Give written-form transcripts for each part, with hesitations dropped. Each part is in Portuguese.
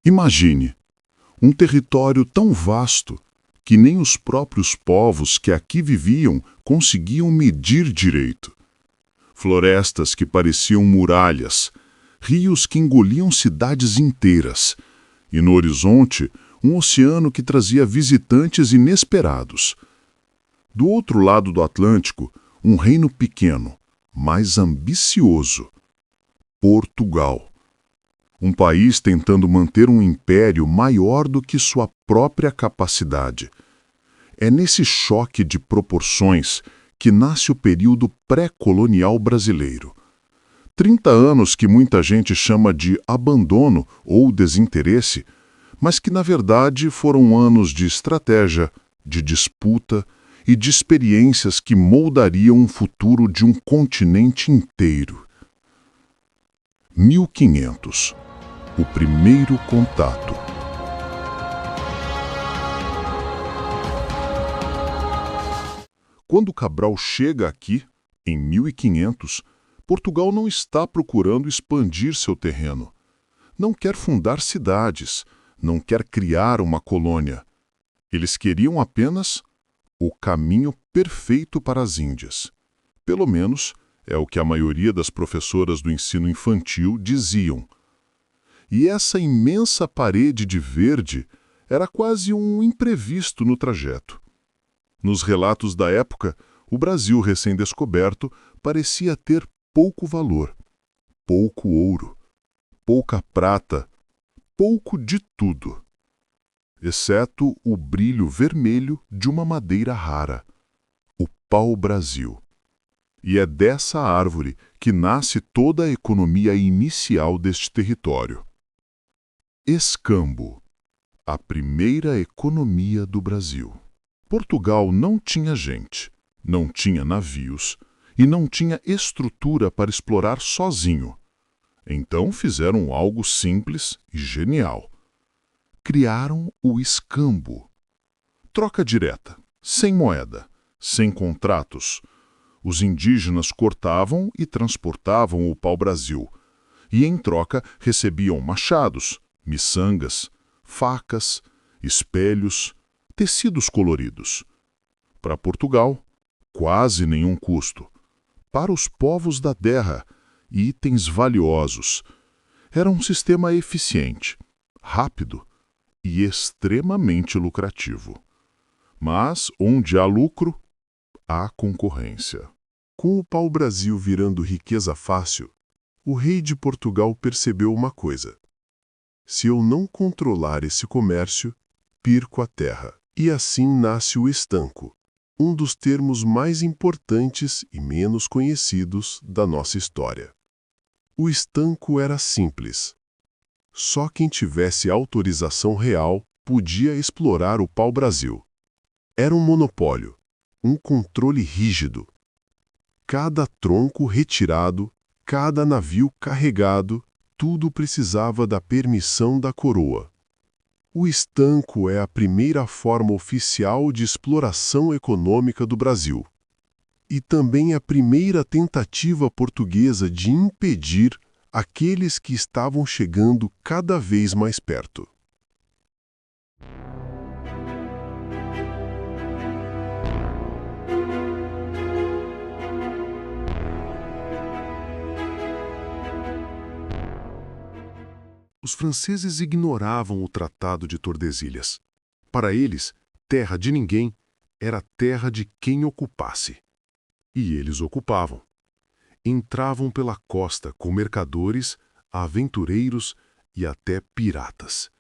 Imagine, um território tão vasto que nem os próprios povos que aqui viviam conseguiam medir direito. Florestas que pareciam muralhas, rios que engoliam cidades inteiras, e no horizonte um oceano que trazia visitantes inesperados. Do outro lado do Atlântico, um reino pequeno, mas ambicioso: Portugal. Um país tentando manter um império maior do que sua própria capacidade. É nesse choque de proporções que nasce o período pré-colonial brasileiro. 30 anos que muita gente chama de abandono ou desinteresse, mas que na verdade foram anos de estratégia, de disputa e de experiências que moldariam o futuro de um continente inteiro. 1500. O primeiro contato. Quando Cabral chega aqui, em 1500, Portugal não está procurando expandir seu terreno. Não quer fundar cidades, não quer criar uma colônia. Eles queriam apenas o caminho perfeito para as Índias. Pelo menos é o que a maioria das professoras do ensino infantil diziam. E essa imensa parede de verde era quase um imprevisto no trajeto. Nos relatos da época, o Brasil recém-descoberto parecia ter pouco valor, pouco ouro, pouca prata, pouco de tudo, exceto o brilho vermelho de uma madeira rara, o pau-brasil. E é dessa árvore que nasce toda a economia inicial deste território. Escambo, a primeira economia do Brasil. Portugal não tinha gente, não tinha navios e não tinha estrutura para explorar sozinho. Então fizeram algo simples e genial. Criaram o escambo. Troca direta, sem moeda, sem contratos. Os indígenas cortavam e transportavam o pau-brasil, e em troca recebiam machados, miçangas, facas, espelhos, tecidos coloridos. Para Portugal, quase nenhum custo. Para os povos da terra, itens valiosos. Era um sistema eficiente, rápido e extremamente lucrativo. Mas, onde há lucro, há concorrência. Com o pau-brasil virando riqueza fácil, o rei de Portugal percebeu uma coisa: se eu não controlar esse comércio, perco a terra. E assim nasce o estanco, um dos termos mais importantes e menos conhecidos da nossa história. O estanco era simples. Só quem tivesse autorização real podia explorar o pau-brasil. Era um monopólio, um controle rígido. Cada tronco retirado, cada navio carregado, tudo precisava da permissão da coroa. O estanco é a primeira forma oficial de exploração econômica do Brasil. E também a primeira tentativa portuguesa de impedir aqueles que estavam chegando cada vez mais perto. Os franceses ignoravam o Tratado de Tordesilhas. Para eles, terra de ninguém era terra de quem ocupasse. E eles ocupavam. Entravam pela costa com mercadores, aventureiros e até piratas.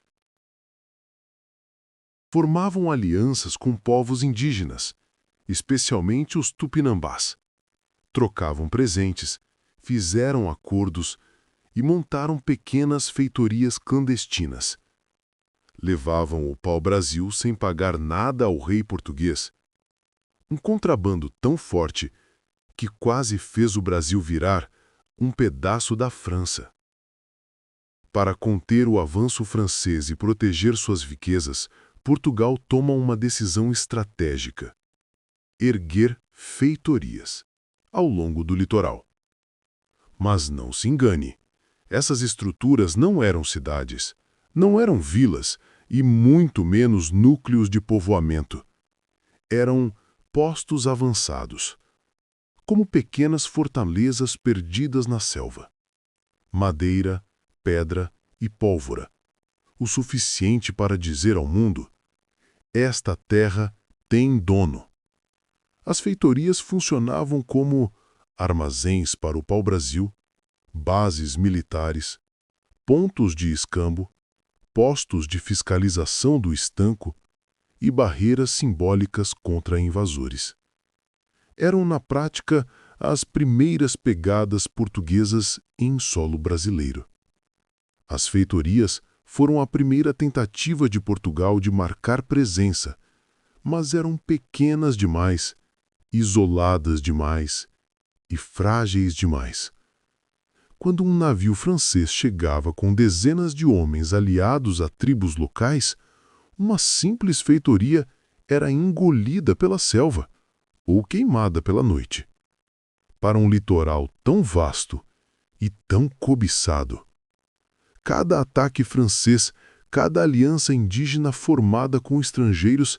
Formavam alianças com povos indígenas, especialmente os tupinambás. Trocavam presentes, fizeram acordos e montaram pequenas feitorias clandestinas. Levavam o pau-brasil sem pagar nada ao rei português. Um contrabando tão forte que quase fez o Brasil virar um pedaço da França. Para conter o avanço francês e proteger suas riquezas, Portugal toma uma decisão estratégica: erguer feitorias ao longo do litoral. Mas não se engane. Essas estruturas não eram cidades, Não eram vilas e muito menos núcleos de povoamento. Eram postos avançados, como pequenas fortalezas perdidas na selva. Madeira, pedra e pólvora, o suficiente para dizer ao mundo: esta terra tem dono. As feitorias funcionavam como armazéns para o pau-brasil, bases militares, pontos de escambo, postos de fiscalização do estanco e barreiras simbólicas contra invasores. Eram, na prática, as primeiras pegadas portuguesas em solo brasileiro. As feitorias foram a primeira tentativa de Portugal de marcar presença, mas eram pequenas demais, isoladas demais e frágeis demais. Quando um navio francês chegava com dezenas de homens aliados a tribos locais, uma simples feitoria era engolida pela selva ou queimada pela noite. Para um litoral tão vasto e tão cobiçado, cada ataque francês, cada aliança indígena formada com estrangeiros,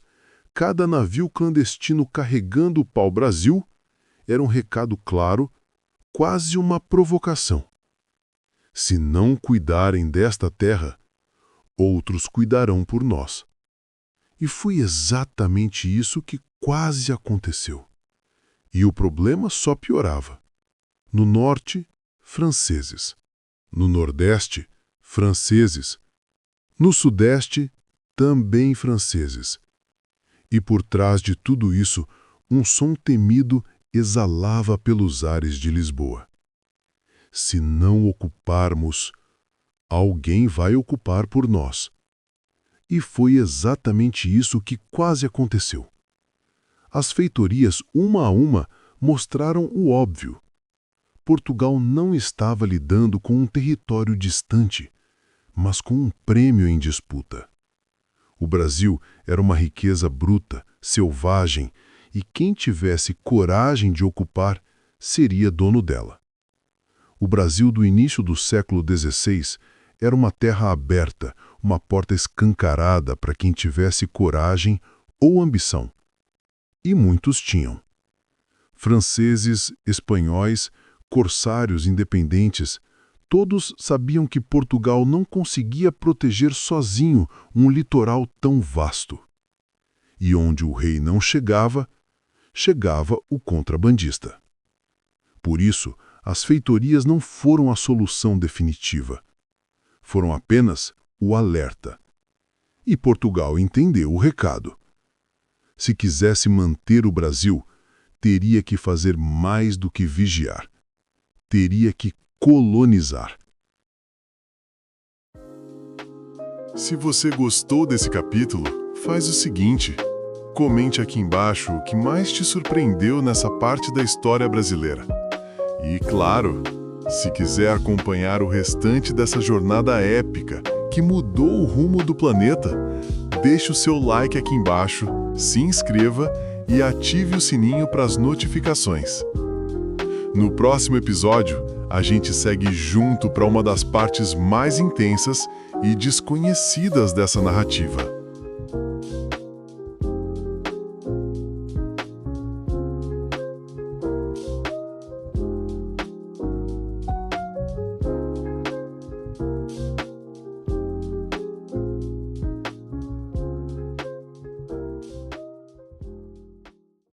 cada navio clandestino carregando o pau-brasil, era um recado claro, quase uma provocação. Se não cuidarem desta terra, outros cuidarão por nós. E foi exatamente isso que quase aconteceu. E o problema só piorava. No norte, franceses. No nordeste, franceses. No sudeste, também franceses. E por trás de tudo isso, um som temido exalava pelos ares de Lisboa. Se não ocuparmos, alguém vai ocupar por nós. E foi exatamente isso que quase aconteceu. As feitorias, uma a uma, mostraram o óbvio. Portugal não estava lidando com um território distante, mas com um prêmio em disputa. O Brasil era uma riqueza bruta, selvagem, e quem tivesse coragem de ocupar seria dono dela. O Brasil do início do século XVI era uma terra aberta, uma porta escancarada para quem tivesse coragem ou ambição. E muitos tinham. Franceses, espanhóis, corsários independentes, todos sabiam que Portugal não conseguia proteger sozinho um litoral tão vasto. E onde o rei não chegava, chegava o contrabandista. Por isso, as feitorias não foram a solução definitiva. Foram apenas o alerta. E Portugal entendeu o recado. Se quisesse manter o Brasil, teria que fazer mais do que vigiar. Teria que colonizar. Se você gostou desse capítulo, faz o seguinte: comente aqui embaixo o que mais te surpreendeu nessa parte da história brasileira. E, claro, se quiser acompanhar o restante dessa jornada épica que mudou o rumo do planeta, deixe o seu like aqui embaixo, se inscreva e ative o sininho para as notificações. No próximo episódio, a gente segue junto para uma das partes mais intensas e desconhecidas dessa narrativa.